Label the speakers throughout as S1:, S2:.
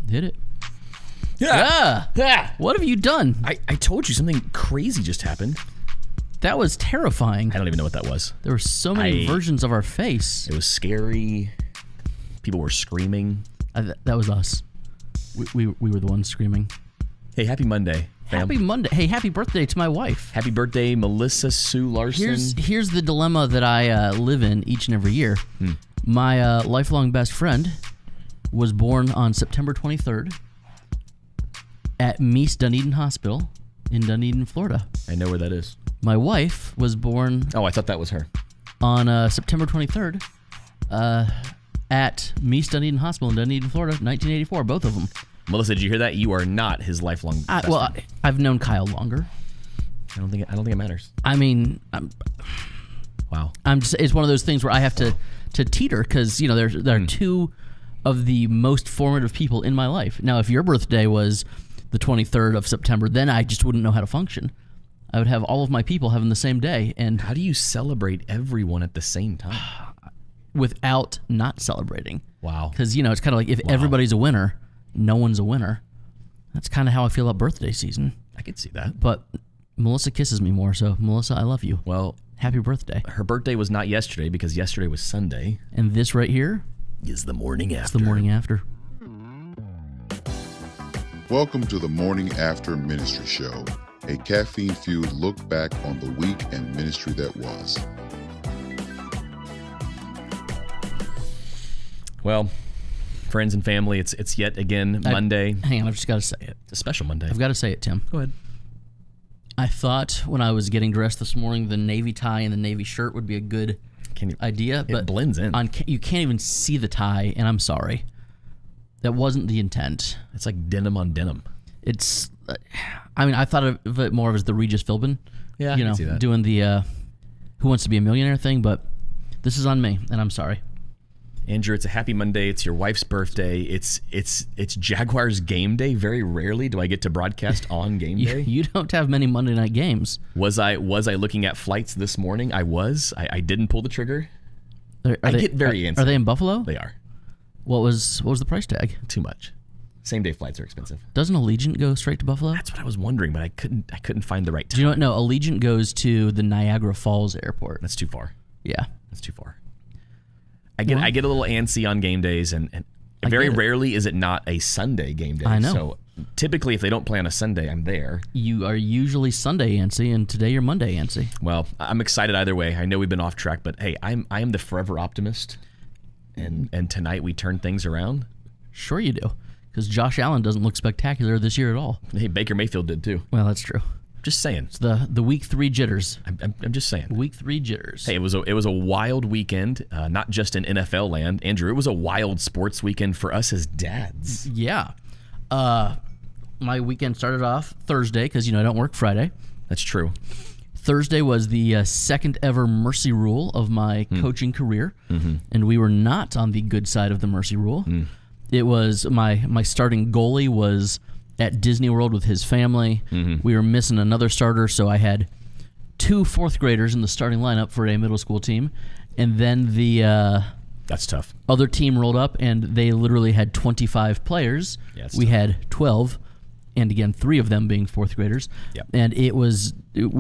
S1: Hit it.
S2: Yeah.
S1: What have you done?
S2: I told you something crazy just happened.
S1: That was terrifying.
S2: I don't even know what that was.
S1: There were so many versions of our face.
S2: It was scary. People were screaming.
S1: That was us. We were the ones screaming.
S2: Hey, happy Monday, fam.
S1: Happy Monday. Hey, happy birthday to my wife.
S2: Happy birthday, Melissa Sue Larson.
S1: Here's the dilemma that I live in each and every year. My lifelong best friend was born on September 23rd at Meese Dunedin Hospital in Dunedin, Florida.
S2: I know where that is.
S1: My wife was born...
S2: Oh, I thought that was her.
S1: On September 23rd at Meese Dunedin Hospital in Dunedin, Florida, 1984, both of them.
S2: Melissa, did you hear that? You are not his lifelong best friend.
S1: I've known Kyle longer.
S2: I don't think it matters.
S1: I mean...
S2: Wow.
S1: It's one of those things where I have to teeter because, you know, there are two of the most formative people in my life. Now, if your birthday was the 23rd of September, then I just wouldn't know how to function. I would have all of my people having the same day. And
S2: how do you celebrate everyone at the same time?
S1: Without not celebrating.
S2: Wow.
S1: Because, you know, it's kind of like if everybody's a winner, no one's a winner. That's kind of how I feel about birthday season.
S2: I could see that.
S1: But Melissa kisses me more, so Melissa, I love you.
S2: Well,
S1: happy birthday.
S2: Her birthday was not yesterday because yesterday was Sunday.
S1: And this right here
S2: is the morning after.
S1: It's the morning after.
S3: Welcome to the Morning After Ministry Show, a caffeine-fueled look back on the week and ministry that was.
S2: Well, friends and family, it's yet again Monday.
S1: Hang on, I've just got to say it.
S2: It's a special Monday.
S1: I've got to say it, Tim.
S2: Go ahead.
S1: I thought when I was getting dressed this morning, the navy tie and the navy shirt would be a good idea. But
S2: it blends in.
S1: You can't even see the tie, and I'm sorry. That wasn't the intent.
S2: It's like denim on denim.
S1: It's, I mean, I thought of it more as the Regis Philbin.
S2: Yeah,
S1: you
S2: I
S1: know,
S2: can see that.
S1: Doing the Who Wants to Be a Millionaire thing, but this is on me, and I'm sorry.
S2: Andrew, it's a happy Monday. It's your wife's birthday. It's Jaguars game day. Very rarely do I get to broadcast on game day.
S1: You don't have many Monday night games.
S2: Was I looking at flights this morning? I was. I didn't pull the trigger. I get very antsy.
S1: Are they in Buffalo?
S2: They are.
S1: What was the price tag?
S2: Too much. Same day flights are expensive.
S1: Doesn't Allegiant go straight to Buffalo?
S2: That's what I was wondering, but I couldn't find the right time.
S1: Do you know what? No, Allegiant goes to the Niagara Falls airport.
S2: That's too far.
S1: Yeah.
S2: That's too far. I get a little antsy on game days, and very rarely is it not a Sunday game day.
S1: I know.
S2: So typically, if they don't play on a Sunday, I'm there.
S1: You are usually Sunday antsy, and today you're Monday antsy.
S2: Well, I'm excited either way. I know we've been off track, but hey, I am the forever optimist, and tonight we turn things around.
S1: Sure you do, because Josh Allen doesn't look spectacular this year at all.
S2: Hey, Baker Mayfield did too.
S1: Well, that's true.
S2: Just saying.
S1: It's the week 3 jitters.
S2: I'm just saying.
S1: Week 3 jitters.
S2: Hey, it was a wild weekend, not just in NFL land, Andrew. It was a wild sports weekend for us as dads.
S1: Yeah. My weekend started off Thursday because I don't work Friday.
S2: That's true.
S1: Thursday was the second ever mercy rule of my coaching career, and we were not on the good side of the mercy rule. It was my starting goalie was at Disney World with his family. We were missing another starter, so I had 2 fourth graders in the starting lineup for a middle school team, and then the
S2: that's tough.
S1: Other team rolled up, and they literally had 25 players.
S2: Yeah,
S1: we had 12, and again 3 of them being fourth graders.
S2: Yep.
S1: And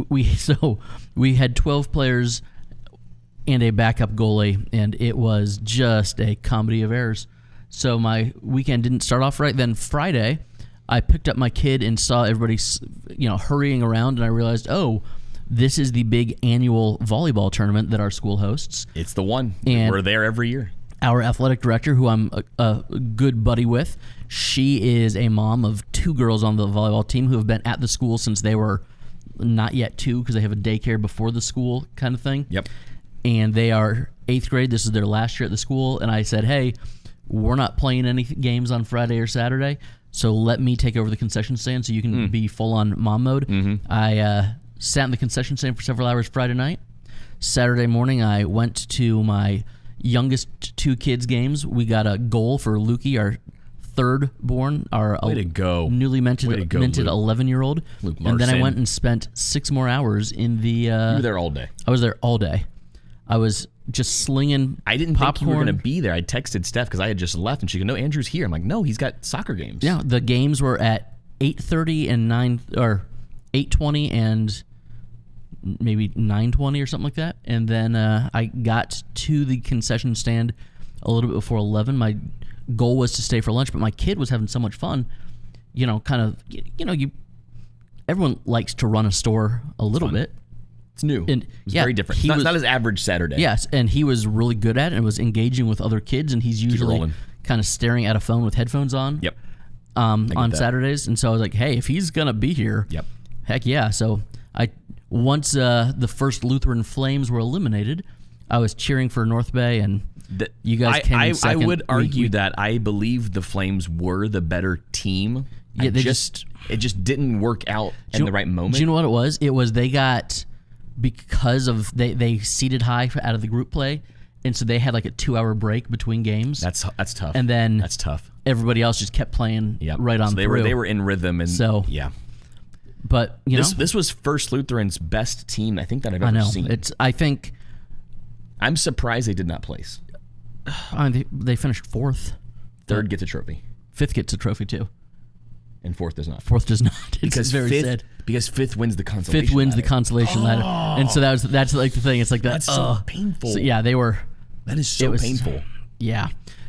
S1: we had 12 players and a backup goalie, and it was just a comedy of errors. So my weekend didn't start off right. Then Friday, I picked up my kid and saw everybody, hurrying around, and I realized, this is the big annual volleyball tournament that our school hosts.
S2: It's the one.
S1: And
S2: we're there every year.
S1: Our athletic director, who I'm a good buddy with, she is a mom of 2 girls on the volleyball team who have been at the school since they were not yet 2 because they have a daycare before the school kind of thing.
S2: Yep.
S1: And they are 8th grade. This is their last year at the school. And I said, hey, we're not playing any games on Friday or Saturday, so let me take over the concession stand so you can be full-on mom mode. I sat in the concession stand for several hours Friday night. Saturday morning, I went to my youngest 2 kids' games. We got a goal for Lukey, our third born, our
S2: Way to go.
S1: newly minted
S2: Luke.
S1: 11-year-old.
S2: Luke
S1: And then I
S2: Larson.
S1: went and spent 6 more hours in the...
S2: You were there all day.
S1: I was there all day. I was just slinging
S2: I didn't
S1: popcorn.
S2: think you were going to be there. I texted Steph because I had just left, and she goes, "No, Andrew's here." I'm like, "No, he's got soccer games."
S1: Yeah, the games were at 8:30 and 8:20 and maybe 9:20 or something like that. And then I got to the concession stand a little bit before 11. My goal was to stay for lunch, but my kid was having so much fun. Everyone likes to run a store a little bit.
S2: It's new.
S1: And
S2: it's very different. It's not his average Saturday.
S1: Yes, and he was really good at it and was engaging with other kids, and he's usually kind of staring at a phone with headphones on.
S2: Yep.
S1: On Saturdays, and so I was like, hey, if he's gonna be here,
S2: yep,
S1: heck yeah. So once the first Lutheran Flames were eliminated, I was cheering for North Bay, and you guys came in second.
S2: I would argue that I believe the Flames were the better team. Yeah, it just didn't work out in the right moment.
S1: Do you know what it was? It was they got, because of they seeded high out of the group play, and so they had like a 2-hour break between games.
S2: That's tough.
S1: And then
S2: that's tough.
S1: Everybody else just kept playing right on through.
S2: They were in rhythm, and
S1: so
S2: yeah.
S1: But
S2: this was First Lutheran's best team I think that I've ever seen.
S1: I'm
S2: surprised they did not place.
S1: They finished fourth.
S2: Third gets a trophy.
S1: Fifth gets a trophy too.
S2: And fourth does not.
S1: Fourth does not. It's very sad.
S2: Because fifth wins the consolation.
S1: Fifth wins the consolation ladder, and so that's like the thing. It's like that.
S2: That's so painful.
S1: So, yeah, they were.
S2: That is so painful.
S1: Yeah,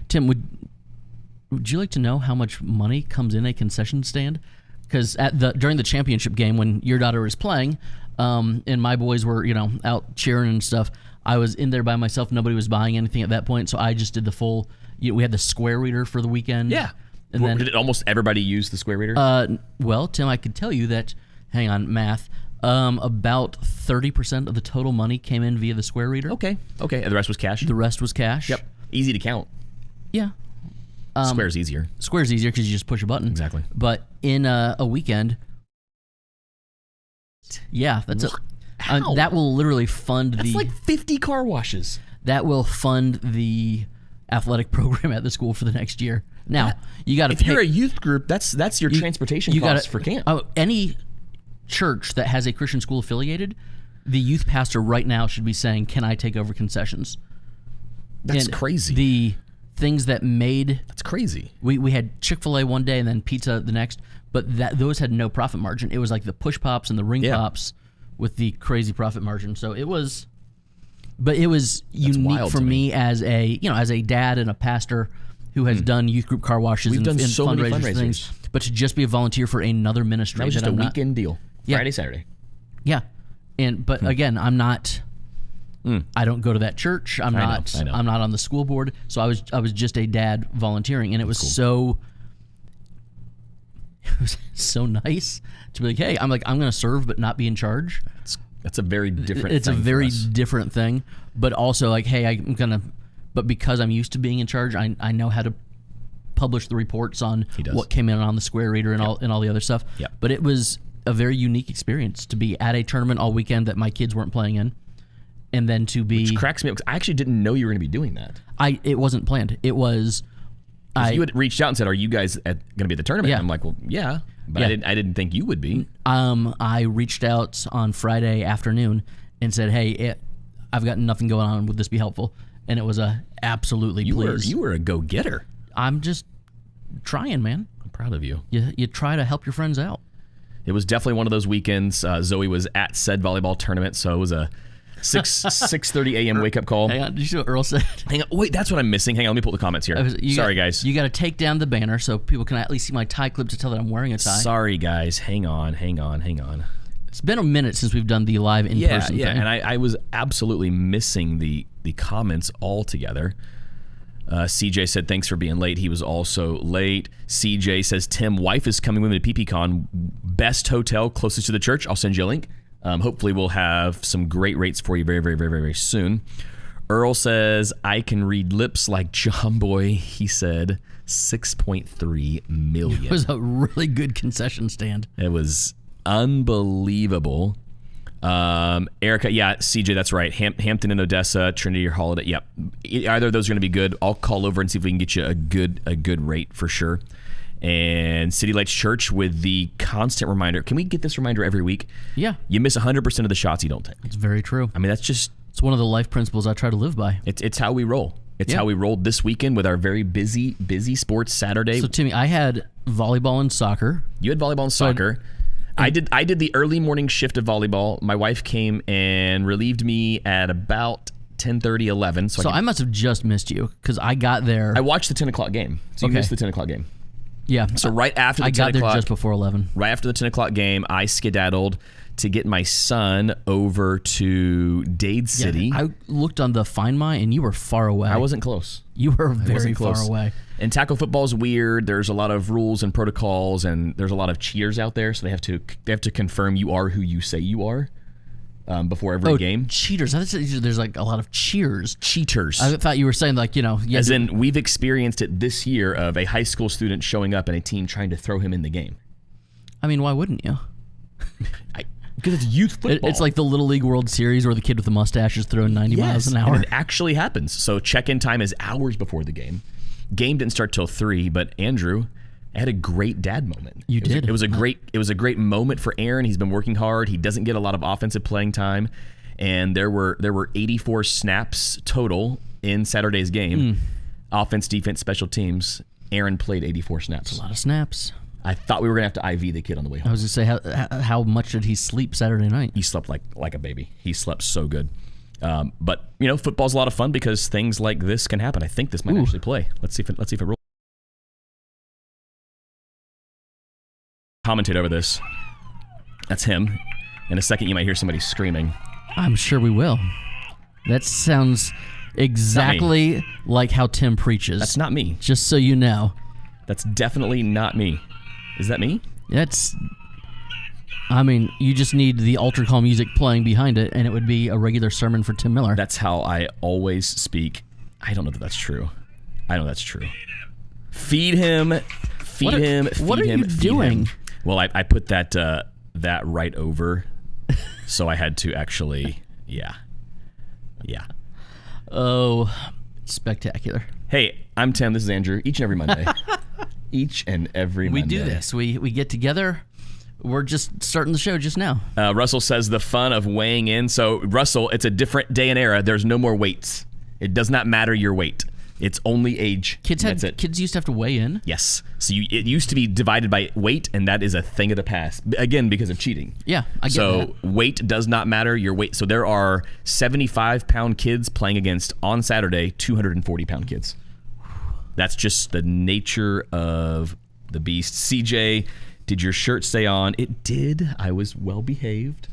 S1: Tim, would you like to know how much money comes in a concession stand? Because during the championship game when your daughter was playing, and my boys were out cheering and stuff, I was in there by myself. Nobody was buying anything at that point, so I just did the full. We had the square reader for the weekend.
S2: Yeah. And then, did almost everybody use the square reader?
S1: Well, Tim, I could tell you that. Hang on, math. About 30% of the total money came in via the square reader.
S2: Okay. And the rest was cash?
S1: The rest was cash.
S2: Yep. Easy to count.
S1: Yeah.
S2: Square's easier.
S1: Square's easier because you just push a button.
S2: Exactly.
S1: But in a weekend, yeah, that will literally fund
S2: That's like 50 car washes.
S1: That will fund the athletic program at the school for the next year. Now, you got to
S2: If you're a youth group, that's your transportation costs for camp.
S1: Any church that has a Christian school affiliated, the youth pastor right now should be saying, "Can I take over concessions?"
S2: That's crazy.
S1: The things that made
S2: that's crazy.
S1: We had Chick-fil-A one day and then pizza the next, but those had no profit margin. It was like the push pops and the ring pops with the crazy profit margin. So it was, but it was unique for me as a dad and a pastor who has done youth group car washes and
S2: so many fundraisers.
S1: Things, but to just be a volunteer for another ministry.
S2: That was just a weekend deal. Friday, Saturday.
S1: Yeah. But again, I'm not I don't go to that church. I'm not on the school board. So I was just a dad volunteering, and it was
S2: cool.
S1: it was so nice to be like, hey, I'm going to serve but not be in charge.
S2: That's a very different
S1: It's
S2: thing
S1: a very different thing, but also like, hey, I'm going to, but because I'm used to being in charge, I know how to publish the reports on what came in on the square reader and all the other stuff.
S2: Yep.
S1: But it was a very unique experience to be at a tournament all weekend that my kids weren't playing in, and then to be.
S2: Which cracks me up, because I actually didn't know you were going to be doing that.
S1: It wasn't planned. It was.
S2: You had reached out and said, "Are you guys going to be at the tournament?"
S1: Yeah.
S2: I'm like, "Well, yeah," but I didn't think you would be.
S1: I reached out on Friday afternoon and said, "Hey, I've got nothing going on. Would this be helpful?" And it was absolutely please.
S2: You were a go-getter.
S1: I'm just trying, man.
S2: I'm proud of you.
S1: You try to help your friends out.
S2: It was definitely one of those weekends. Zoe was at said volleyball tournament, so it was a 6:30 a.m. wake-up call.
S1: Hang on, did you see what Earl said?
S2: Hang on, wait, that's what I'm missing. Hang on, let me pull the comments here. Sorry, guys.
S1: You got to take down the banner so people can at least see my tie clip to tell that I'm wearing a tie.
S2: Sorry, guys. Hang on.
S1: It's been a minute since we've done the live in-person thing.
S2: And I was absolutely missing the comments altogether. CJ said, thanks for being late. He was also late. CJ says, Tim, wife is coming with me to PPCon. Best hotel closest to the church. I'll send you a link. Hopefully we'll have some great rates for you very, very, very, very, very soon. Earl says, I can read lips like John Boy. He said 6.3 million.
S1: It was a really good concession stand.
S2: It was unbelievable. Erica, yeah, CJ, that's right. Hampton and Odessa, Trinity or Holiday. Yep. Either of those are going to be good. I'll call over and see if we can get you a good rate for sure. And City Lights Church with the constant reminder. Can we get this reminder every week?
S1: Yeah.
S2: You miss 100% of the shots you don't take.
S1: It's very true.
S2: I mean, that's just
S1: It's one of the life principles I try to live by.
S2: It's how we roll. It's
S1: Yeah.
S2: how we rolled this weekend with our very busy sports Saturday.
S1: So Timmy, I had volleyball and soccer.
S2: You had volleyball and soccer. I did the early morning shift of volleyball. My wife came and relieved me at about 10:30, 11.
S1: So I must have just missed you because I got there.
S2: I watched the 10 o'clock game. So you missed the 10 o'clock game.
S1: Yeah.
S2: So right after the
S1: I
S2: 10
S1: got there
S2: o'clock,
S1: just before 11.
S2: right after the 10 o'clock game, I skedaddled to get my son over to Dade City.
S1: I looked on the Find My, and you were far away.
S2: I wasn't close.
S1: You were very
S2: wasn't
S1: far
S2: close.
S1: away.
S2: And tackle football is weird. There's a lot of rules and protocols, and there's a lot of cheers out there. So they have to confirm you are who you say you are before every game.
S1: Cheaters. I thought there's like a lot of cheers.
S2: Cheaters.
S1: I thought you were saying like,
S2: As in, we've experienced it this year of a high school student showing up and a team trying to throw him in the game.
S1: I mean, why wouldn't you?
S2: Because it's youth football.
S1: It's like the Little League World Series where the kid with the mustache is throwing 90 miles an hour.
S2: And it actually happens. So check-in time is hours before the game. Game didn't start till 3, but Andrew had a great dad moment.
S1: You did.
S2: It was a great moment for Aaron. He's been working hard. He doesn't get a lot of offensive playing time, and there were 84 snaps total in Saturday's game. Offense, defense, special teams. Aaron played 84 snaps.
S1: A lot of snaps.
S2: I thought we were going to have to IV the kid on the way
S1: I
S2: home.
S1: was going to say, how much did he sleep Saturday night?
S2: He slept like a baby. He slept so good. But football's a lot of fun because things like this can happen. I think this might actually play. Let's see if it rolls. Commentate over this. That's him. In a second, you might hear somebody screaming.
S1: I'm sure we will. That sounds exactly like how Tim preaches.
S2: That's not me.
S1: Just so you know.
S2: That's definitely not me. Is that me?
S1: You just need the altar call music playing behind it, and it would be a regular sermon for Tim Miller.
S2: That's how I always speak. I don't know that that's true. I know that's true. Feed him. Feed him.
S1: What are you doing?
S2: Well, I put that right over, so I had to actually, yeah.
S1: Oh, spectacular.
S2: Hey, I'm Tim. This is Andrew. Each and every Monday. Each and every Monday.
S1: We do this. We get together. We're just starting the show just now.
S2: Russell says the fun of weighing in. So, Russell, it's a different day and era. There's no more weights. It does not matter your weight. It's only age.
S1: Kids used to have to weigh in?
S2: Yes. So it used to be divided by weight, and that is a thing of the past. Again, because of cheating.
S1: Yeah, I get that.
S2: So weight does not matter. Your weight. So there are 75-pound kids playing against, on Saturday, 240-pound kids. That's just the nature of the beast. CJ, did your shirt stay on? It did. I was well behaved.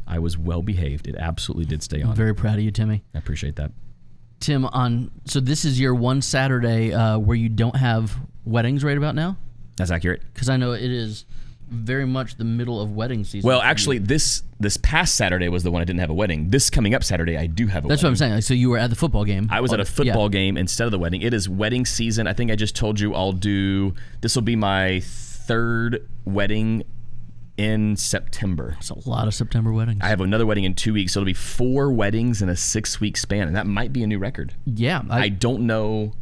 S2: It absolutely did stay on.
S1: I'm very proud of you, Timmy.
S2: I appreciate that.
S1: Tim, so this is your one Saturday where you don't have weddings right about now?
S2: That's accurate.
S1: Because I know it is very much the middle of wedding season.
S2: Well, actually, this past Saturday was the one I didn't have a wedding. This coming up Saturday, I do have a wedding.
S1: That's what I'm saying. Like, so you were at the football game.
S2: I was at a football game instead of the wedding. It is wedding season. I think I just told you this will be my third wedding in September.
S1: It's a lot of September weddings.
S2: I have another wedding in 2 weeks, so it'll be 4 weddings in a 6-week span, and that might be a new record.
S1: Yeah.
S2: I don't know.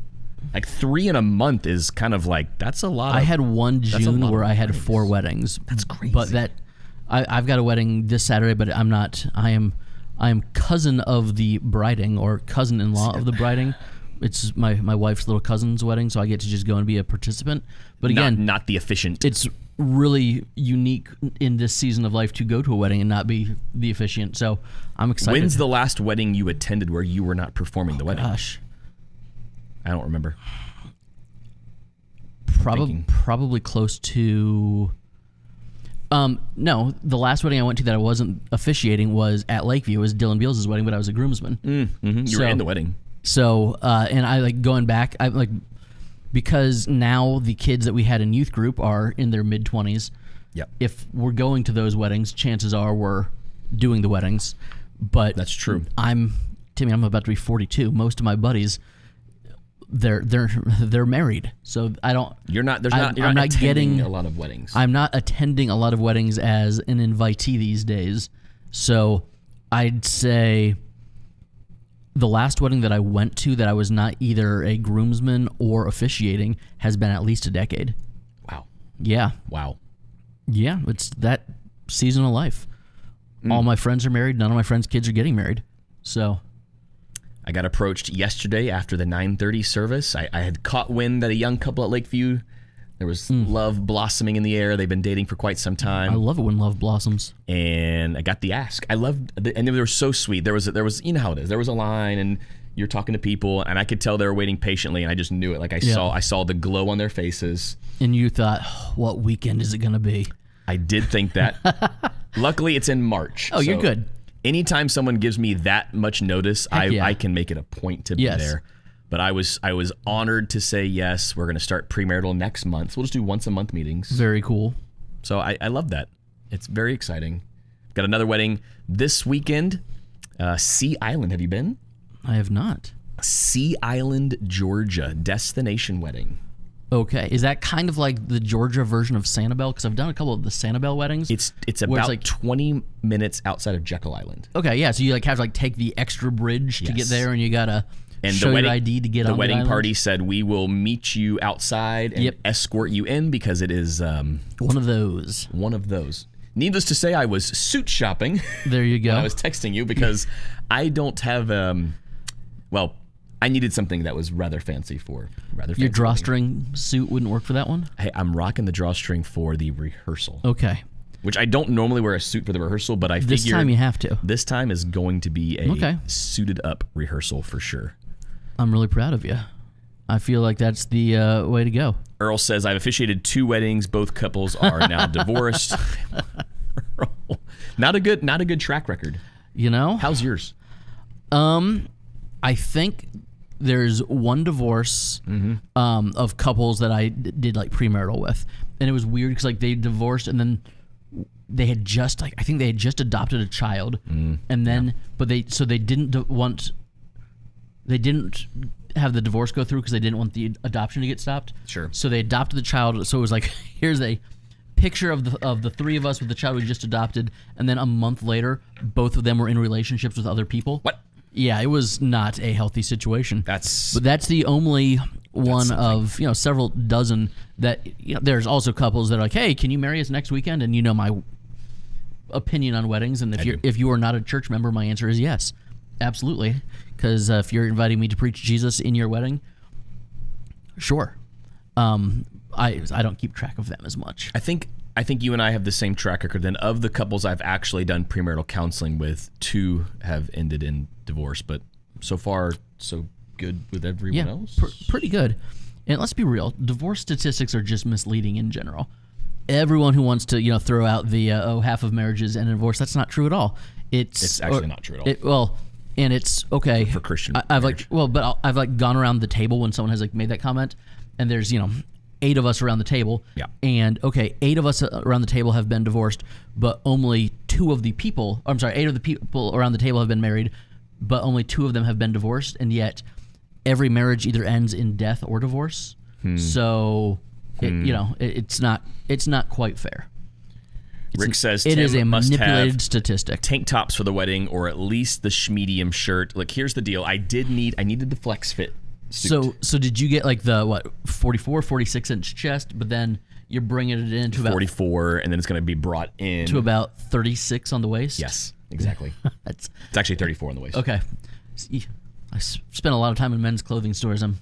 S2: Like 3 in a month is kind of like, that's a lot.
S1: I had one June where I had
S2: weddings.
S1: 4 weddings.
S2: That's crazy.
S1: But I've got a wedding this Saturday, but I'm not. I am cousin of the briding, or cousin-in-law of the briding. It's my wife's little cousin's wedding, so I get to just go and be a participant. But again,
S2: not the officiant.
S1: It's really unique in this season of life to go to a wedding and not be the officiant. So I'm excited.
S2: When's the last wedding you attended where you were not performing the wedding?
S1: Gosh,
S2: I don't remember.
S1: Probably close to. No, the last wedding I went to that I wasn't officiating was at Lakeview. It was Dylan Beals' wedding, but I was a groomsman.
S2: You were in the wedding.
S1: So, and I like going back. I like because now the kids that we had in youth group are in their mid-20s.
S2: Yep.
S1: If we're going to those weddings, chances are we're doing the weddings. But
S2: that's true.
S1: Timmy, I'm about to be 42. Most of my buddies, they're married. So I don't.
S2: You're not attending a lot of weddings.
S1: I'm not attending a lot of weddings as an invitee these days. So I'd say the last wedding that I went to that I was not either a groomsman or officiating has been at least a decade.
S2: Wow.
S1: Yeah.
S2: Wow.
S1: Yeah, it's that season of life. All my friends are married. None of my friends' kids are getting married. So
S2: I got approached yesterday after the 9:30 service. I had caught wind that a young couple at Lakeview, there was love blossoming in the air. They've been dating for quite some time.
S1: I love it when love blossoms.
S2: And I got the ask. I loved, and they were so sweet. There was, you know how it is. There was a line, and you're talking to people, and I could tell they were waiting patiently, and I just knew it. Like I saw the glow on their faces.
S1: And you thought, what weekend is it going to be?
S2: I did think that. Luckily, it's in March.
S1: Oh, you're good.
S2: Anytime someone gives me that much notice, I can make it a point to be there. But I was honored to say yes. We're going to start premarital next month. So we'll just do once a month meetings.
S1: Very cool.
S2: So I love that. It's very exciting. Got another wedding this weekend. Sea Island. Have you been?
S1: I have not.
S2: Sea Island, Georgia. Destination wedding.
S1: Okay. Is that kind of like the Georgia version of Sanibel? Because I've done a couple of the Sanibel weddings.
S2: It's about like 20 minutes outside of Jekyll Island.
S1: Okay, yeah. So you like have to like take the extra bridge to get there, and you gotta show your ID to get on the
S2: wedding
S1: island.
S2: Party said we will meet you outside and escort you in because it is
S1: one of those.
S2: One of those. Needless to say, I was suit shopping.
S1: There you go.
S2: When I was texting you because I don't have I needed something that was rather fancy. Your
S1: drawstring suit wouldn't work for that one?
S2: Hey, I'm rocking the drawstring for the rehearsal.
S1: Okay.
S2: Which I don't normally wear a suit for the rehearsal, but I figured
S1: this time you have to.
S2: This time is going to be a suited up rehearsal for sure. I'm
S1: really proud of you. I feel like that's the way to go.
S2: Earl says, I've officiated 2 weddings. Both couples are now divorced. Not a good track record.
S1: You know?
S2: How's yours?
S1: I think there's one divorce of couples that I did like premarital with, and it was weird because like they divorced and then they had just I think they had just adopted a child, and then but they didn't have the divorce go through because they didn't want the adoption to get stopped.
S2: Sure. So
S1: they adopted the child. So it was like here's a picture of the 3 of us with the child we just adopted, and then a month later, both of them were in relationships with other people.
S2: What?
S1: Yeah, it was not a healthy situation.
S2: But
S1: that's the only one of several dozen that there's also couples that are like, hey, can you marry us next weekend? And my opinion on weddings, and if you are not a church member, my answer is yes, absolutely. Because if you're inviting me to preach Jesus in your wedding, sure. I don't keep track of them as much.
S2: I think you and I have the same track record. Then of the couples I've actually done premarital counseling with, 2 have ended in divorce, but so far so good with everyone else.
S1: Pretty good. And let's be real, divorce statistics are just misleading in general. Everyone who wants to throw out the half of marriages end in divorce, that's not true at all. It's
S2: actually not true at all.
S1: And it's okay
S2: for Christian.
S1: I've gone around the table when someone has made that comment, and there's 8 of us around the table.
S2: Yeah.
S1: And 8 of us around the table have been divorced, but only 8 of the people around the table have been married, but only 2 of them have been divorced, and yet every marriage either ends in death or divorce. So it's not quite fair.
S2: Rick says
S1: it
S2: Tim
S1: is a
S2: must
S1: manipulated
S2: have
S1: statistic.
S2: Tank tops for the wedding, or at least the schmedium shirt. Look, here's the deal. I needed the flex fit suit.
S1: So did you get the 44, 46 inch chest, but then you're bringing it in to about
S2: 44, and then it's going to be brought in
S1: to about 36 on the waist?
S2: Yes, exactly. It's actually 34 on the waist.
S1: Okay. I spent a lot of time in men's clothing stores. I've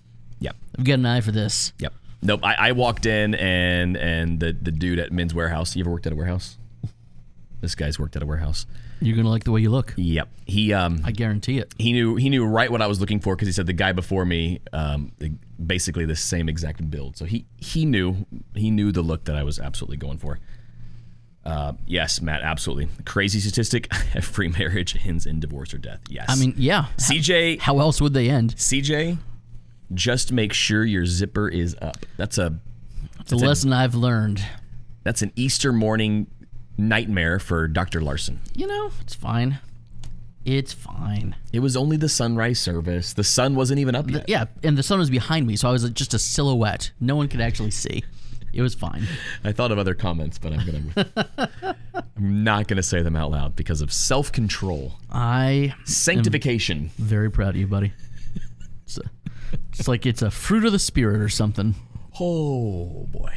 S1: got an eye for this.
S2: Yep. Nope. I walked in and the dude at Men's Warehouse. You ever worked at a warehouse? This guy's worked at a warehouse.
S1: You're gonna like the way you look.
S2: Yep.
S1: I guarantee it.
S2: He knew right what I was looking for because he said the guy before me, basically the same exact build. So he knew the look that I was absolutely going for. Yes, Matt, absolutely. Crazy statistic. Every marriage ends in divorce or death. Yes.
S1: I mean, yeah.
S2: CJ.
S1: How else would they end?
S2: CJ, just make sure your zipper is up. That's a
S1: lesson I've learned.
S2: That's an Easter morning nightmare for Dr. Larson.
S1: It's fine. It's fine.
S2: It was only the sunrise service. The sun wasn't even up yet.
S1: Yeah, and the sun was behind me, so I was just a silhouette. No one could actually see. It was fine.
S2: I thought of other comments, but I'm not gonna say them out loud because of self-control. Sanctification.
S1: Very proud of you, buddy. It's like it's a fruit of the spirit or something.
S2: Oh boy.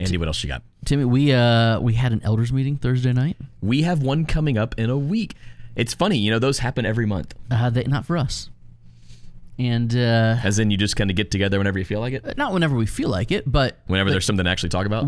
S2: Andy, what else you got?
S1: Timmy, we had an elders meeting Thursday night.
S2: We have one coming up in a week. It's funny, those happen every month.
S1: Not for us. And
S2: as in, you just kind of get together whenever you feel like it.
S1: Not whenever we feel like it, but
S2: whenever there's something to actually talk about.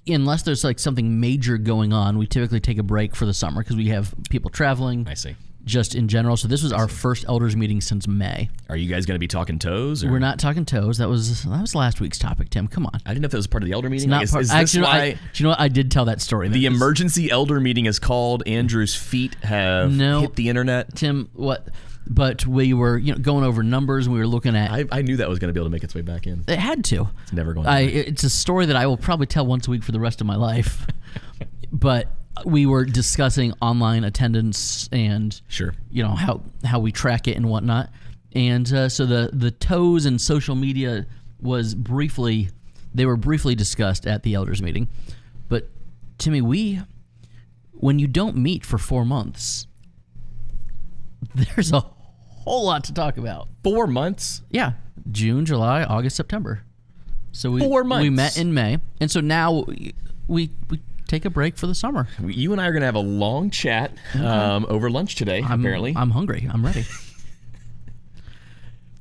S1: Unless there's like something major going on, we typically take a break for the summer because we have people traveling.
S2: I see.
S1: Just in general. So this was our first elders meeting since May.
S2: Are you guys going to be talking toes? Or?
S1: We're not talking toes. That was last week's topic, Tim. Come on.
S2: I didn't know if that was part of the elder meeting.
S1: Is this why? Do you know what? I did tell that story.
S2: The emergency elder meeting is called. Andrew's feet have hit the internet.
S1: Tim, what? But we were going over numbers, and we were looking at...
S2: I knew that was going to be able to make its way back in.
S1: It had to.
S2: It's never going
S1: to. It's a story that I will probably tell once a week for the rest of my life. But we were discussing online attendance and how we track it and whatnot. And so the toes and social media were briefly discussed at the elders meeting. But Timmy, when you don't meet for 4 months, there's a whole lot to talk about.
S2: 4 months?
S1: Yeah. June, July, August, September. So
S2: 4 months.
S1: We met in May. And so now we take a break for the summer.
S2: You and I are going to have a long chat over lunch today, apparently.
S1: I'm hungry. I'm ready.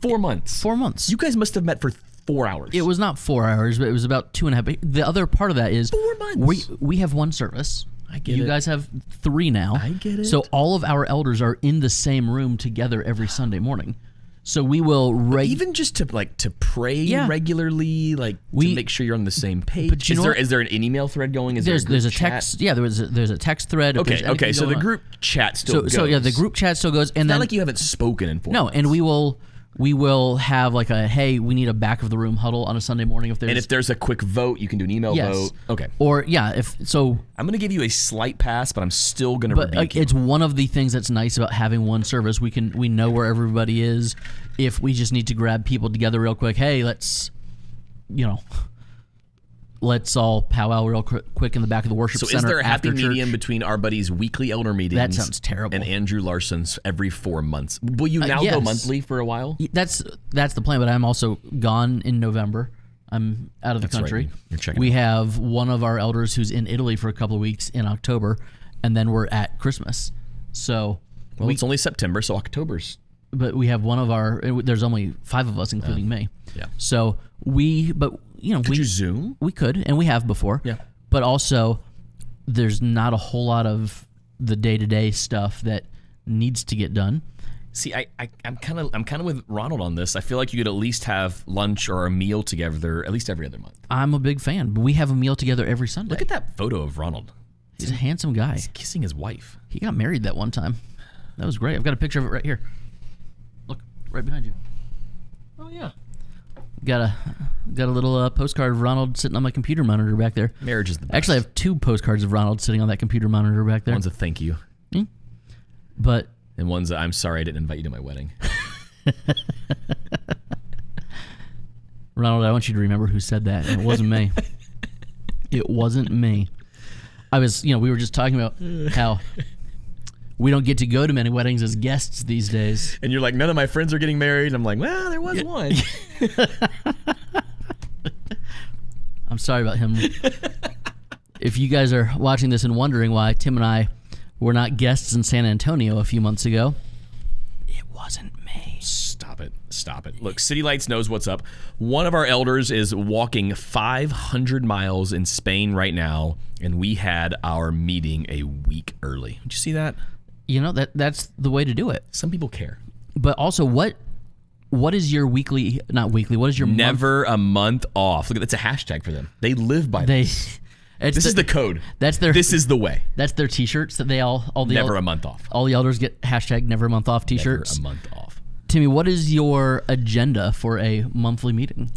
S2: 4 months.
S1: 4 months.
S2: You guys must have met for 4 hours.
S1: It was not 4 hours, but it was about 2.5. The other part of that is
S2: 4 months.
S1: We have one service.
S2: I get it.
S1: You guys have 3 now.
S2: I get it.
S1: So all of our elders are in the same room together every Sunday morning. So we will
S2: even just to pray regularly, to make sure you're on the same page.
S1: But
S2: is there an email thread going?
S1: There's a text. Yeah, there's a text thread.
S2: Okay. So the group chat still goes.
S1: So yeah, the group chat still goes. And
S2: it's not like you haven't spoken in 4 months.
S1: No, and we will have like hey, we need a back of the room huddle on a Sunday morning if
S2: there's a quick vote, you can do an email vote. Okay.
S1: Or if so,
S2: I'm going to give you a slight pass, but I'm still going to rebuke you.
S1: It's one of the things that's nice about having one service. We know where everybody is. If we just need to grab people together real quick, hey, let's all powwow real quick in the back of the worship center.
S2: So is there a happy
S1: medium
S2: medium between our buddy's weekly elder meetings?
S1: That sounds terrible.
S2: And Andrew Larson's every 4 months. Will you now go monthly for a while?
S1: That's the plan, but I'm also gone in November. I'm out of the country.
S2: Right. You're checking
S1: we have one of our elders who's in Italy for a couple of weeks in October, and then we're at Christmas. So
S2: it's only September, so October's.
S1: But we have one of our. There's only 5 of us, including me.
S2: Yeah.
S1: So could
S2: you Zoom?
S1: We could, and we have before.
S2: Yeah.
S1: But also, there's not a whole lot of the day-to-day stuff that needs to get done.
S2: See, I'm kind of with Ronald on this. I feel like you could at least have lunch or a meal together at least every other month.
S1: I'm a big fan. But we have a meal together every Sunday.
S2: Look at that photo of Ronald.
S1: He's a handsome guy.
S2: He's kissing his wife.
S1: He got married that one time. That was great. I've got a picture of it right here. Look, right behind you.
S2: Oh yeah.
S1: Got a little postcard of Ronald sitting on my computer monitor back there.
S2: Marriage is the best.
S1: Actually, I have 2 postcards of Ronald sitting on that computer monitor back there.
S2: One's a thank you.
S1: But
S2: and one's a, I'm sorry I didn't invite you to my wedding.
S1: Ronald, I want you to remember who said that. And it wasn't me. It wasn't me. I was, we were just talking about how we don't get to go to many weddings as guests these days.
S2: And you're like, none of my friends are getting married. And I'm like, well, there was one.
S1: I'm sorry about him. If you guys are watching this and wondering why Tim and I were not guests in San Antonio a few months ago, it wasn't me.
S2: Stop it. Look, City Lights knows what's up. One of our elders is walking 500 miles in Spain right now, and we had our meeting a week early. Did you see that?
S1: That's the way to do it.
S2: Some people care.
S1: But also, what is your weekly, not weekly, what is your
S2: Never a month off. Look, that's a hashtag for them. They live by this. This is the code. This is the way.
S1: That's their T-shirts that they all the
S2: never a month off.
S1: All the elders get hashtag never a month off T-shirts.
S2: Never a month off.
S1: Timmy, what is your agenda for a monthly meeting?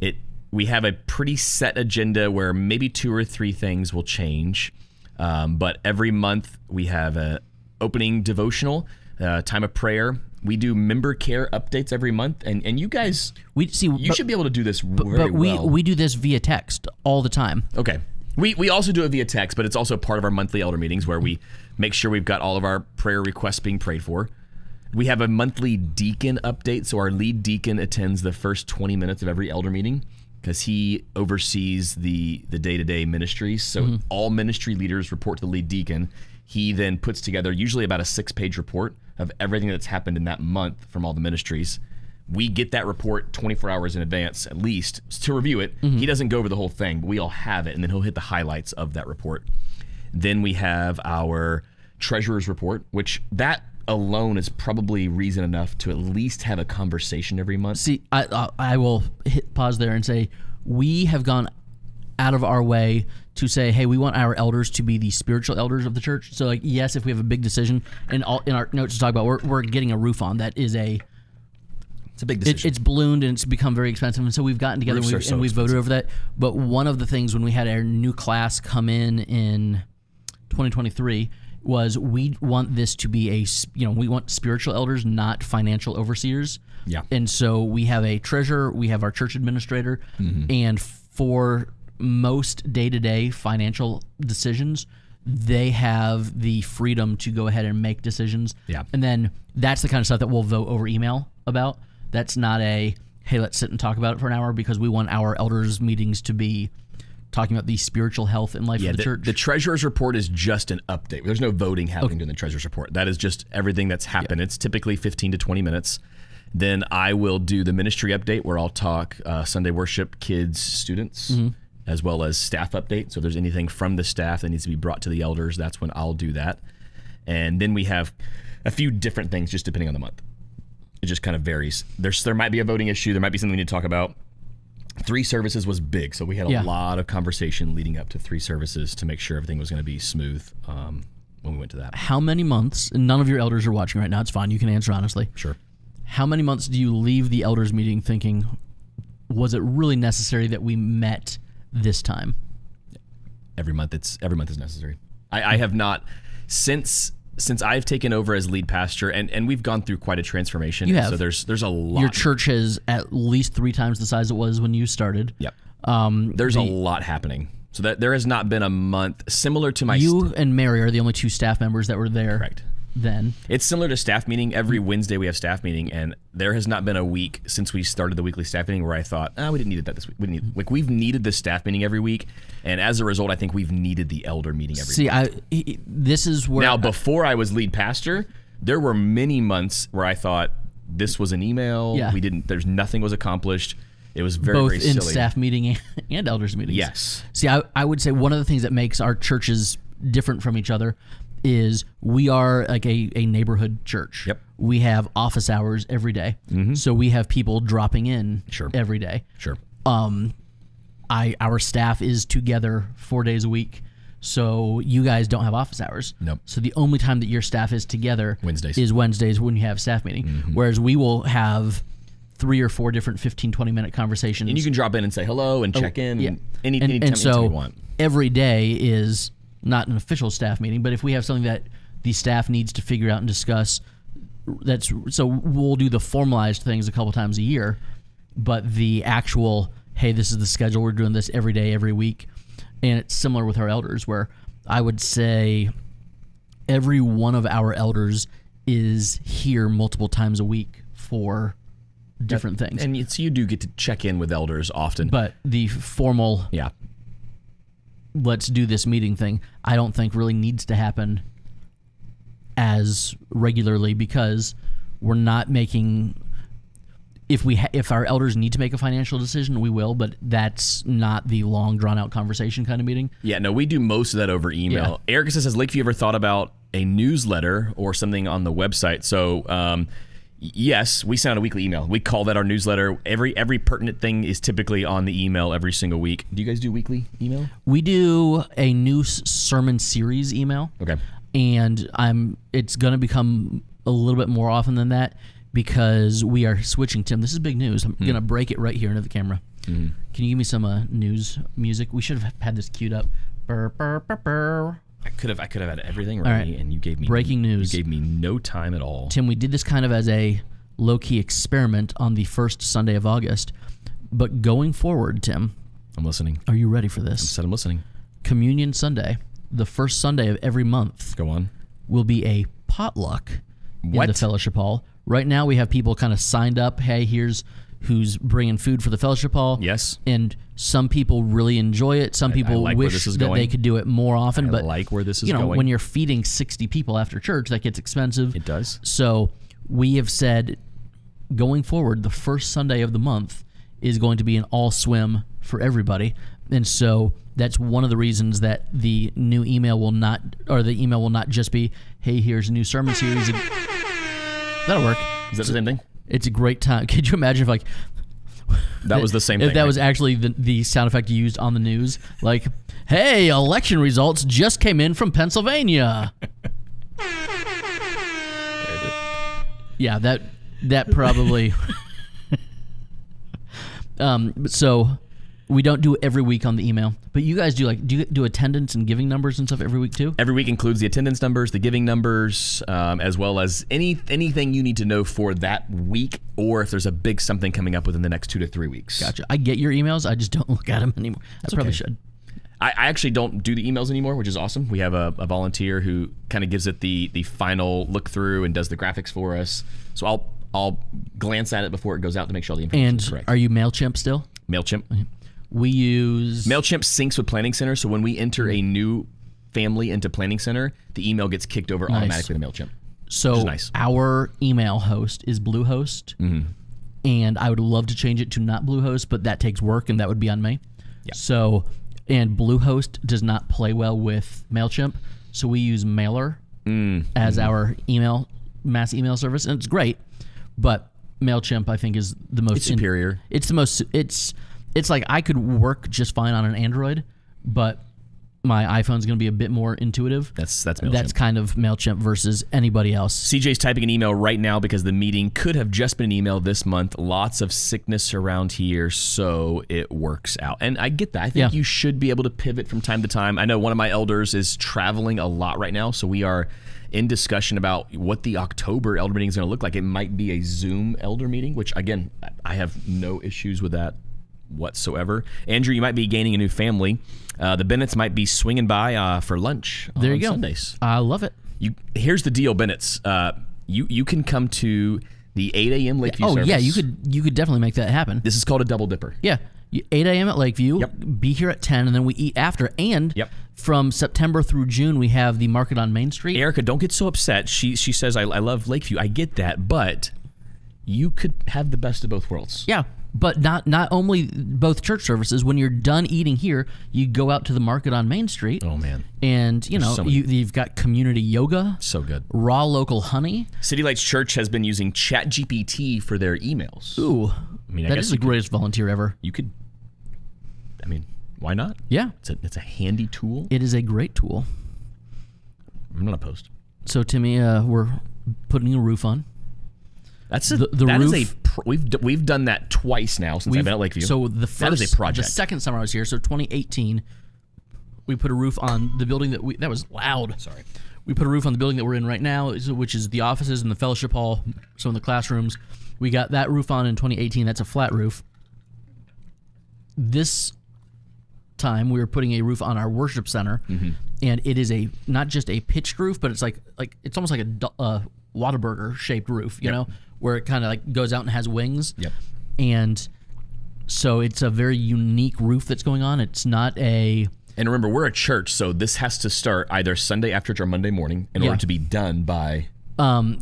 S2: We have a pretty set agenda where maybe 2 or 3 things will change, but every month we have a opening devotional, time of prayer. We do member care updates every month, and you guys, you should be able to do this very well.
S1: But we do this via text all the time.
S2: Okay. We also do it via text, but it's also part of our monthly elder meetings where we make sure we've got all of our prayer requests being prayed for. We have a monthly deacon update, so our lead deacon attends the first 20 minutes of every elder meeting because he oversees the day-to-day ministries. So all ministry leaders report to the lead deacon. He then puts together usually about a 6-page report of everything that's happened in that month from all the ministries. We get that report 24 hours in advance, at least, to review it. He doesn't go over the whole thing, but we all have it, and then he'll hit the highlights of that report. Then we have our treasurer's report, which that alone is probably reason enough to at least have a conversation every month.
S1: See, I will hit pause there and say we have gone out of our way to say, hey, we want our elders to be the spiritual elders of the church. So, like, yes, if we have a big decision, and in our notes to talk about, we're getting a roof on. That is it's
S2: a big decision.
S1: It's ballooned and it's become very expensive, and so we've gotten together and we voted over that. But one of the things when we had our new class come in 2023 was we want this to be we want spiritual elders, not financial overseers.
S2: Yeah.
S1: And so we have a treasurer, we have our church administrator, and for most day-to-day financial decisions, they have the freedom to go ahead and make decisions.
S2: Yeah.
S1: And then that's the kind of stuff that we'll vote over email about. That's not hey, let's sit and talk about it for an hour, because we want our elders meetings to be talking about the spiritual health and life of the church.
S2: The treasurer's report is just an update. There's no voting happening during the treasurer's report. That is just everything that's happened. It's typically 15 to 20 minutes. Then I will do the ministry update, where I'll talk Sunday worship, kids, students, as well as staff update. So if there's anything from the staff that needs to be brought to the elders, that's when I'll do that. And then we have a few different things just depending on the month. It just kind of varies. There might be a voting issue. There might be something we need to talk about. 3 services was big, so we had a lot of conversation leading up to 3 services to make sure everything was going to be smooth when we went to that.
S1: How many months, and none of your elders are watching right now, it's fine, you can answer honestly.
S2: Sure.
S1: How many months do you leave the elders meeting thinking, was it really necessary that we met this time?
S2: Every month is necessary. I have not, since I've taken over as lead pastor, and we've gone through quite a transformation.
S1: You have.
S2: So there's a lot.
S1: Your church is at least 3 times the size it was when you started.
S2: Yep. There's a lot happening. So that there has not been a month similar to my.
S1: You and Mary are the only 2 staff members that were there.
S2: Right.
S1: Then
S2: it's similar to staff meeting. Every Wednesday we have staff meeting, and there has not been a week since we started the weekly staff meeting where I thought, we didn't need that this week. We've needed the staff meeting every week, and as a result, I think we've needed the elder meeting every week.
S1: This is where
S2: now before I was lead pastor, there were many months where I thought this was an email.
S1: Yeah.
S2: Nothing was accomplished. It was very,
S1: both
S2: very silly.
S1: in staff meeting and elders meetings.
S2: Yes.
S1: See, I would say one of the things that makes our churches different from each other is we are like a neighborhood church.
S2: Yep.
S1: We have office hours every day. So we have people dropping in every day.
S2: Sure.
S1: Our staff is together 4 days a week. So you guys don't have office hours.
S2: Nope.
S1: So the only time that your staff is together is Wednesdays when you have staff meeting. Whereas we will have 3 or 4 different 15, 20-minute conversations.
S2: And you can drop in and say hello and check in.
S1: Yeah.
S2: Anytime you want.
S1: Every day is not an official staff meeting, but if we have something that the staff needs to figure out and discuss, so we'll do the formalized things a couple times a year, but the actual, hey, this is the schedule, we're doing this every day, every week. And it's similar with our elders, where I would say every one of our elders is here multiple times a week for different things.
S2: And so you do get to check in with elders often.
S1: But the formal let's do this meeting thing, I don't think really needs to happen as regularly, because we're not making. If our elders need to make a financial decision, we will, but that's not the long drawn out conversation kind of meeting.
S2: Yeah, no, we do most of that over email. Yeah. Erica says, Lakeview ever thought about a newsletter or something on the website? So yes, we send out a weekly email. We call that our newsletter. Every pertinent thing is typically on the email every single week. Do you guys do weekly email?
S1: We do a new sermon series email.
S2: Okay.
S1: And it's going to become a little bit more often than that, because we are switching. Tim, this is big news. I'm going to break it right here into the camera. Can you give me some news music? We should have had this queued up. Burr, burr, burr, burr.
S2: I could have had everything ready, and you gave me
S1: breaking news.
S2: You gave me no time at all.
S1: Tim, we did this kind of as a low-key experiment on the first Sunday of August, but going forward, Tim,
S2: I'm listening.
S1: Are you ready for this?
S2: I'm listening.
S1: Communion Sunday, the first Sunday of every month.
S2: Go on.
S1: Will be a potluck in the fellowship hall. Right now, we have people kind of signed up. Hey, here's who's bringing food for the fellowship hall.
S2: Yes.
S1: And some people really enjoy it. Some people
S2: like where
S1: wish
S2: this is
S1: that
S2: going.
S1: they could do it more often.
S2: I like where this is
S1: going.
S2: going.
S1: When you're feeding 60 people after church, that gets expensive.
S2: It does.
S1: So we have said, going forward, the first Sunday of the month is going to be an all swim for everybody. And so that's one of the reasons that the new email will not, or the email will not just be, hey, here's a new sermon series. That'll work.
S2: Is that the same thing?
S1: It's a great time. Could you imagine if, like,
S2: that was the same thing?
S1: If that was actually the sound effect you used on the news, like, hey, election results just came in from Pennsylvania. Yeah, that probably. So we don't do it every week on the email, but you guys do you do attendance and giving numbers and stuff every week too?
S2: Every week includes the attendance numbers, the giving numbers, as well as anything you need to know for that week, or if there's a big something coming up within the next 2 to 3 weeks.
S1: Gotcha. I get your emails. I just don't look at them anymore. I probably should.
S2: I actually don't do the emails anymore, which is awesome. We have a volunteer who kind of gives it the final look through and does the graphics for us. So I'll glance at it before it goes out to make sure all the information is correct.
S1: Are you MailChimp still?
S2: MailChimp.
S1: We use...
S2: MailChimp syncs with Planning Center, so when we enter a new family into Planning Center, the email gets kicked over automatically to MailChimp.
S1: So
S2: nice.
S1: Our email host is Bluehost, and I would love to change it to not Bluehost, but that takes work, and that would be on me.
S2: Yeah.
S1: So, and Bluehost does not play well with MailChimp, so we use Mailer as our mass email service, and it's great, but MailChimp, I think, is the most...
S2: It's superior.
S1: It's the most... It's like I could work just fine on an Android, but my iPhone's going to be a bit more intuitive.
S2: That's MailChimp.
S1: That's kind of MailChimp versus anybody else.
S2: CJ's typing an email right now because the meeting could have just been an email this month. Lots of sickness around here, so it works out. And I get that. I think you should be able to pivot from time to time. I know one of my elders is traveling a lot right now, so we are in discussion about what the October elder meeting is going to look like. It might be a Zoom elder meeting, which, again, I have no issues with that whatsoever. Andrew, you might be gaining a new family. The Bennetts might be swinging by for lunch
S1: there
S2: on
S1: you go.
S2: Sundays.
S1: I love it.
S2: Here's the deal, Bennetts. You can come to the 8 a.m. Lakeview service.
S1: Yeah, you could definitely make that happen.
S2: This is called a double dipper.
S1: Yeah, 8 a.m. at Lakeview.
S2: Yep.
S1: Be here at 10, and then we eat after. And from September through June, we have the market on Main Street.
S2: Erica, don't get so upset. She says, I love Lakeview. I get that, but you could have the best of both worlds.
S1: Yeah. But not only both church services. When you're done eating here, you go out to the market on Main Street.
S2: Oh, man.
S1: And, you've got community yoga.
S2: So good.
S1: Raw local honey.
S2: City Lights Church has been using ChatGPT for their emails.
S1: Ooh.
S2: I
S1: that is the greatest volunteer ever.
S2: You could, why not?
S1: Yeah.
S2: It's a handy tool.
S1: It is a great tool.
S2: I'm not opposed.
S1: So, Timmy, we're putting a roof on.
S2: That's
S1: the roof.
S2: We've done that twice now since I've been at Lakeview.
S1: So that is
S2: a project.
S1: The second summer I was here, so 2018, we put a roof on the building that was loud.
S2: Sorry.
S1: We put a roof on the building that we're in right now, which is the offices and the fellowship hall, some of the classrooms. We got that roof on in 2018. That's a flat roof. This time we were putting a roof on our worship center, and it is not just a pitched roof, but it's like it's almost like a Whataburger shaped roof, you know, where it kind of like goes out and has wings.
S2: Yep.
S1: And so it's a very unique roof that's going on. It's not a...
S2: And remember, we're a church, so this has to start either Sunday after church or Monday morning in order to be done by
S1: the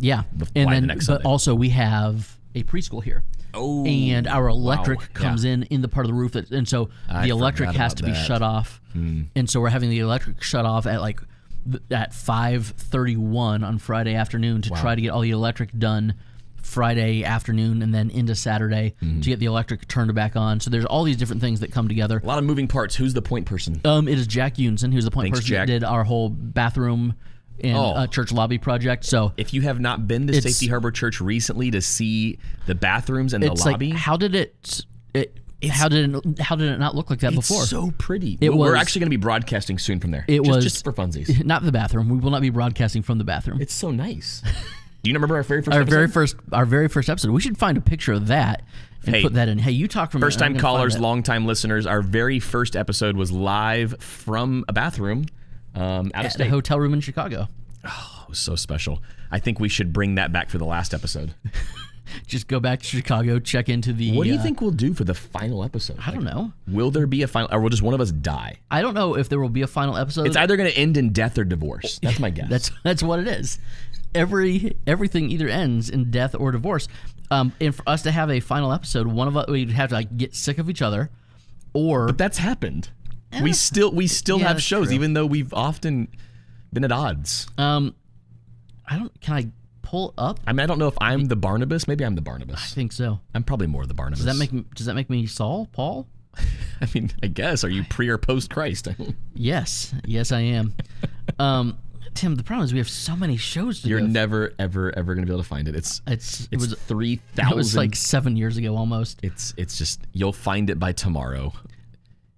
S1: next Sunday. But also we have a preschool here.
S2: Oh,
S1: and our electric comes in the part of the roof and so the electric has to be shut off. And so we're having the electric shut off at 5:31 on Friday afternoon to try to get all the electric done Friday afternoon and then into Saturday to get the electric turned back on. So there's all these different things that come together.
S2: A lot of moving parts. Who's the point person?
S1: It is Jack Unson, who's the point person
S2: Jack.
S1: that did our whole bathroom and church lobby project. So
S2: if you have not been to Safety Harbor Church recently to see the bathrooms and the lobby,
S1: how did it not look like that before?
S2: It's so pretty. We're actually going to be broadcasting soon from there. Just for funsies.
S1: Not the bathroom. We will not be broadcasting from the bathroom.
S2: It's so nice. Do you remember our very first
S1: our very first episode? We should find a picture of that and put that in. Hey, you talk from
S2: first time callers, long time listeners. Our very first episode was live from a bathroom out of state.
S1: A hotel room in Chicago.
S2: Oh, it was so special. I think we should bring that back for the last episode.
S1: Just go back to Chicago, check into the...
S2: What do you think we'll do for the final episode?
S1: I don't know.
S2: Will there be a final, or will just one of us die?
S1: I don't know if there will be a final episode.
S2: It's either going to end in death or divorce. That's my guess.
S1: That's what it is. Everything either ends in death or divorce. And for us to have a final episode, one of us we'd have to get sick of each other, or...
S2: But that's happened. We still have shows,
S1: true.
S2: even though we've often been at odds.
S1: Can I pull up?
S2: I mean, I don't know if I'm the Barnabas. Maybe I'm the Barnabas.
S1: I think so.
S2: I'm probably more the Barnabas.
S1: Does that make me Saul? Paul?
S2: I mean, I guess. Are you pre or post Christ?
S1: Yes, I am. Tim, the problem is we have so many shows to do.
S2: You're never, ever going to be able to find it. It was 3,000.
S1: It was like 7 years ago almost.
S2: It's just, you'll find it by tomorrow.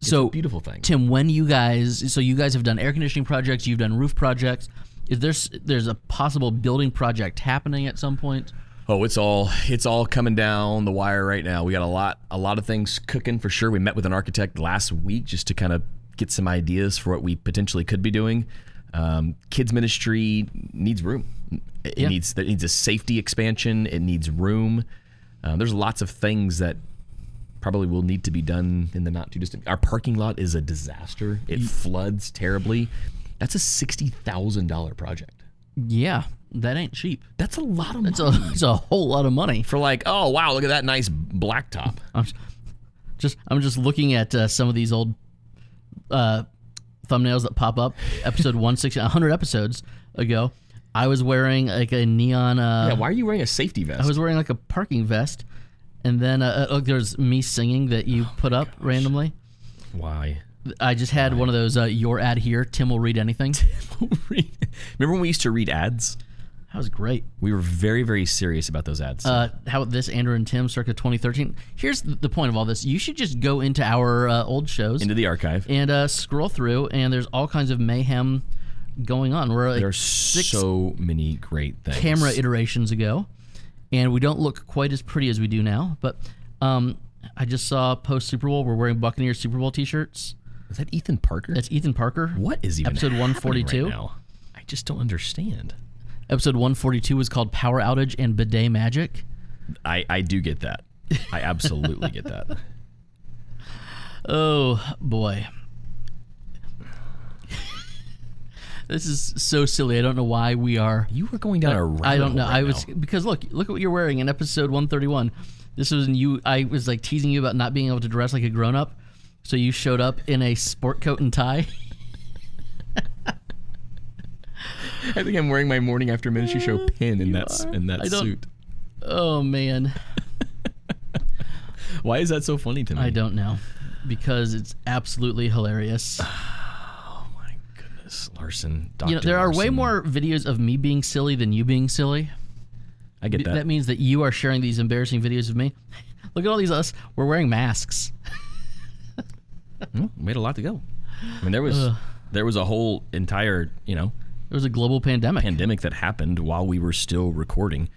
S2: It's a beautiful thing.
S1: Tim, you guys have done air conditioning projects, you've done roof projects. There's a possible building project happening at some point?
S2: Oh, it's all coming down the wire right now. We got a lot of things cooking for sure. We met with an architect last week just to kind of get some ideas for what we potentially could be doing. Kids ministry needs room. It needs a safety expansion. It needs room. There's lots of things that probably will need to be done in the not too distant. Our parking lot is a disaster. It floods terribly. That's a $60,000 project.
S1: Yeah, that ain't cheap.
S2: That's a lot of money.
S1: It's a whole lot of money
S2: for oh wow, look at that nice blacktop.
S1: I'm just looking at some of these old thumbnails that pop up. Episode 160, 100 episodes ago, I was wearing like a neon.
S2: Why are you wearing a safety vest?
S1: I was wearing like a parking vest, and then look, there's me singing that you put up randomly.
S2: Why?
S1: I just had one of those. Your ad here. Tim will read anything.
S2: Remember when we used to read ads?
S1: That was great.
S2: We were very, very serious about those ads.
S1: How about this, Andrew and Tim, circa 2013? Here's the point of all this. You should just go into our old shows.
S2: Into the archive.
S1: And scroll through, and there's all kinds of mayhem going on.
S2: There are so many great things.
S1: Camera iterations ago, and we don't look quite as pretty as we do now. But I just saw post-Super Bowl, we're wearing Buccaneers Super Bowl t-shirts.
S2: Is that Ethan Parker?
S1: That's Ethan Parker.
S2: What is even
S1: episode 142
S2: right now? I just don't understand.
S1: Episode 142 was called Power Outage and Bidet Magic.
S2: I do get that. I absolutely get that.
S1: Oh, boy. This is so silly. I don't know why we are...
S2: You were going down a rabbit
S1: I don't know.
S2: Right
S1: because look what you're wearing in episode 131. This was I was like teasing you about not being able to dress like a grown-up. So you showed up in a sport coat and tie.
S2: I think I'm wearing my morning after ministry show pin in that suit.
S1: Oh man.
S2: Why is that so funny to me?
S1: I don't know. Because it's absolutely hilarious.
S2: Oh my goodness, Larson.
S1: There are way more videos of me being silly than you being silly.
S2: I get that.
S1: That means that you are sharing these embarrassing videos of me. Look at all these us. We're wearing masks.
S2: Well, we had a lot to go. I mean, there was a whole entire, there
S1: was a global pandemic
S2: that happened while we were still recording.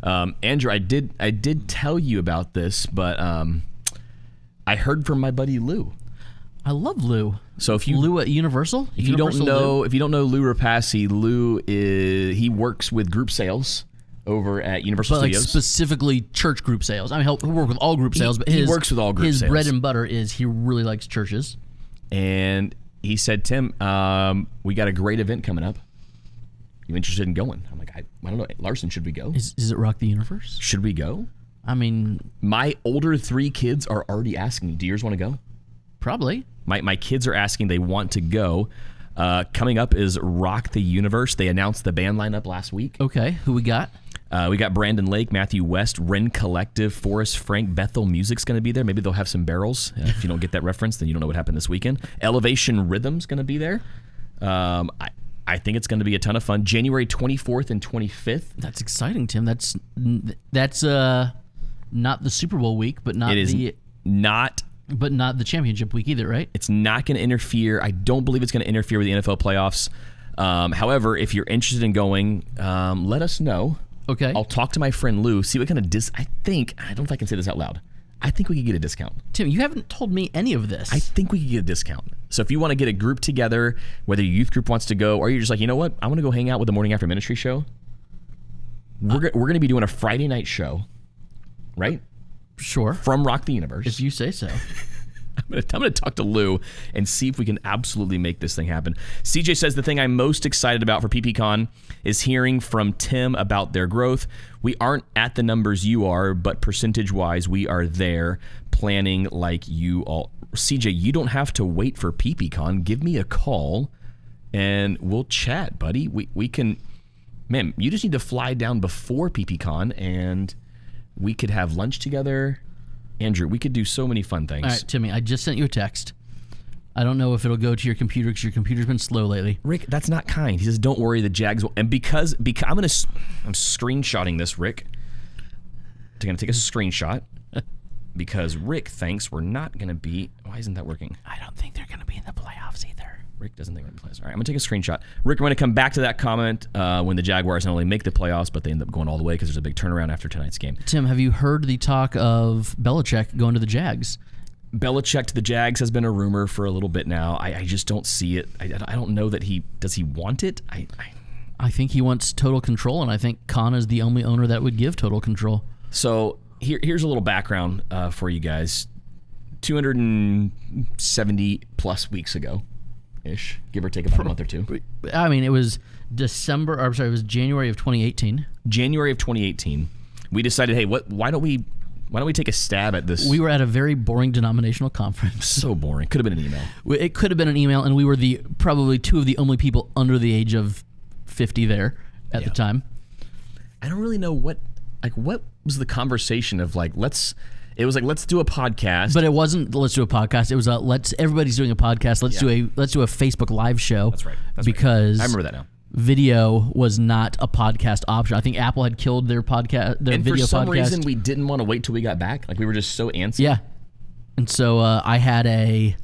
S2: Andrew, I did tell you about this, but I heard from my buddy Lou.
S1: I love Lou.
S2: So
S1: Lou at Universal.
S2: If you don't know Lou Rapassi, he works with group sales over at Universal Studios.
S1: Like specifically church group sales. I mean, he'll work with all group sales, but
S2: he works with all group sales.
S1: His bread and butter is he really likes churches.
S2: And he said, Tim, we got a great event coming up. You interested in going? I'm like, I don't know. Larson, should we go?
S1: Is it Rock the Universe?
S2: Should we go?
S1: I mean...
S2: My older 3 kids are already asking me, do yours want to go?
S1: Probably.
S2: My kids are asking, they want to go. Coming up is Rock the Universe. They announced the band lineup last week.
S1: Okay, who we got?
S2: We got Brandon Lake, Matthew West, Ren Collective, Forrest Frank, Bethel Music's going to be there. Maybe they'll have some barrels. If you don't get that reference, then you don't know what happened this weekend. Elevation Rhythm's going to be there. I think it's going to be a ton of fun. January 24th and 25th.
S1: That's exciting, Tim. That's not the Super Bowl week, but not but not the championship week either, right?
S2: It's not going to interfere. I don't believe it's going to interfere with the NFL playoffs. However, if you're interested in going, let us know.
S1: Okay.
S2: I'll talk to my friend Lou, see what kind of I don't know if I can say this out loud. I think we could get a discount.
S1: Tim, you haven't told me any of this.
S2: I think we could get a discount. So if you want to get a group together, whether your youth group wants to go, or you're just like, you know what, I want to go hang out with the morning after ministry show. We're going to be doing a Friday night show. right?
S1: Sure.
S2: From Rock the Universe.
S1: If you say so.
S2: I'm going to talk to Lou and see if we can absolutely make this thing happen. CJ says the thing I'm most excited about for PPCon is hearing from Tim about their growth. We aren't at the numbers you are, but percentage-wise, we are there, planning like you all. CJ, you don't have to wait for PPCon. Give me a call, and we'll chat, buddy. We can. Man, you just need to fly down before PPCon, and we could have lunch together. Andrew, we could do so many fun things.
S1: All right, Timmy, I just sent you a text. I don't know if it'll go to your computer because your computer's been slow lately.
S2: Rick, that's not kind. He says, "Don't worry, the Jags will." And because I'm screenshotting this, Rick. I'm gonna take a screenshot because Rick thinks we're not gonna be. Why isn't that working?
S1: I don't think they're gonna be in the playoffs either.
S2: Rick doesn't think we're in the playoffs. All right, I'm gonna take a screenshot. Rick, we're gonna come back to that comment when the Jaguars not only make the playoffs, but they end up going all the way because there's a big turnaround after tonight's game.
S1: Tim, have you heard the talk of Belichick going to the Jags?
S2: Belichick to the Jags has been a rumor for a little bit now. I just don't see it. I don't know that does he want it?
S1: I think he wants total control, and I think Khan is the only owner that would give total control.
S2: So here's a little background for you guys. 270 plus weeks ago, ish, give or take about a month or two.
S1: I mean, it was it was January of 2018.
S2: January of 2018, we decided, hey, why don't we take a stab at this?
S1: We were at a very boring denominational conference.
S2: So boring. Could have been an email.
S1: It could have been an email, and we were probably two of the only people under the age of 50 there at the time.
S2: I don't really know what was the conversation of let's do a podcast.
S1: But it wasn't let's do a podcast. It was everybody's doing a podcast. Let's do a Facebook live show.
S2: That's right.
S1: Because
S2: I remember that now.
S1: Video was not a podcast option. I think Apple had killed their podcast,
S2: and
S1: video podcast.
S2: For some reason, we didn't want to wait till we got back. We were just so antsy.
S1: Yeah. And so I had a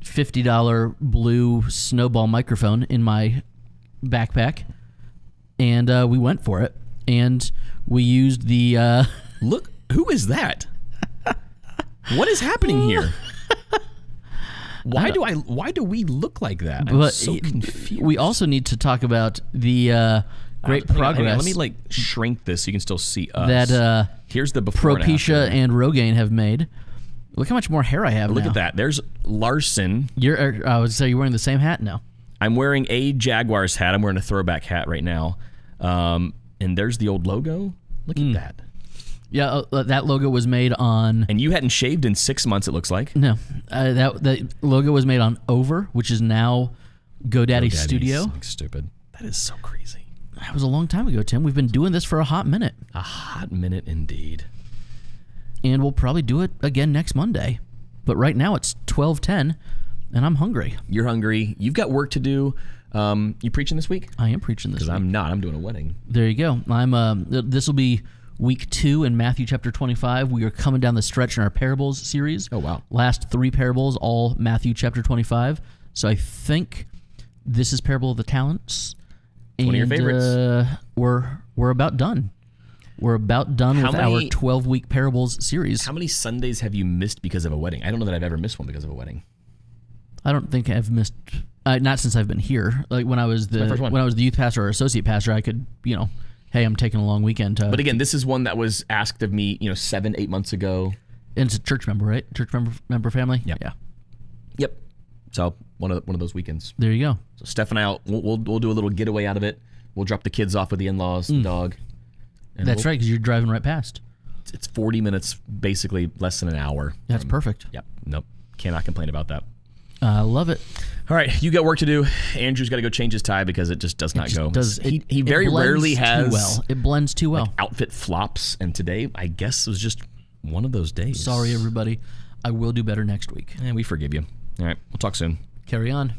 S1: $50 blue snowball microphone in my backpack, and we went for it. And we used the...
S2: Look, who is that? What is happening here? Why do we look like that? I'm so confused.
S1: We also need to talk about the great progress.
S2: Let me shrink this so you can still see us.
S1: That
S2: here's the before
S1: Propecia and Rogaine have made. Look how much more hair I have.
S2: Look
S1: now.
S2: at that. There's Larson.
S1: I would say you're wearing the same hat now.
S2: I'm wearing a Jaguars hat. I'm wearing a throwback hat right now. And there's the old logo. Look at that.
S1: Yeah, that logo was made on...
S2: And you hadn't shaved in 6 months, it looks like.
S1: No. That logo was made on Over, which is now GoDaddy Studio.
S2: Something stupid. That is so crazy.
S1: That was a long time ago, Tim. We've been doing this for a hot minute.
S2: A hot minute indeed.
S1: And we'll probably do it again next Monday. But right now it's 12:10, and I'm hungry.
S2: You're hungry. You've got work to do. You preaching this week?
S1: I am preaching this week.
S2: Because I'm not. I'm doing a wedding.
S1: There you go. This will be week 2 in Matthew chapter 25. We are coming down the stretch in our parables series.
S2: Oh, wow.
S1: Last 3 parables, all Matthew chapter 25. So I think this is Parable of the Talents.
S2: One of your favorites.
S1: We're about done. We're about done with our 12-week parables series.
S2: How many Sundays have you missed because of a wedding? I don't know that I've ever missed one because of a wedding.
S1: I don't think I've missed... not since I've been here. When I was the youth pastor or associate pastor, I could, hey, I'm taking a long weekend.
S2: But again, this is one that was asked of me, 7-8 months ago.
S1: And it's a church member, right? Church member family.
S2: Yep.
S1: Yeah.
S2: Yep. So one of those weekends.
S1: There you go.
S2: So Steph and I, we'll do a little getaway out of it. We'll drop the kids off with the in-laws, the dog.
S1: That's right, because you're driving right past.
S2: It's 40 minutes, basically less than an hour.
S1: That's perfect.
S2: Yep. Nope. Cannot complain about that.
S1: I love it.
S2: All right, you got work to do. Andrew's got to go change his tie because it just does not go. He very rarely has.
S1: It blends too well.
S2: Outfit flops, and today I guess was just one of those days.
S1: Sorry, everybody. I will do better next week.
S2: We forgive you. All right, we'll talk soon.
S1: Carry on.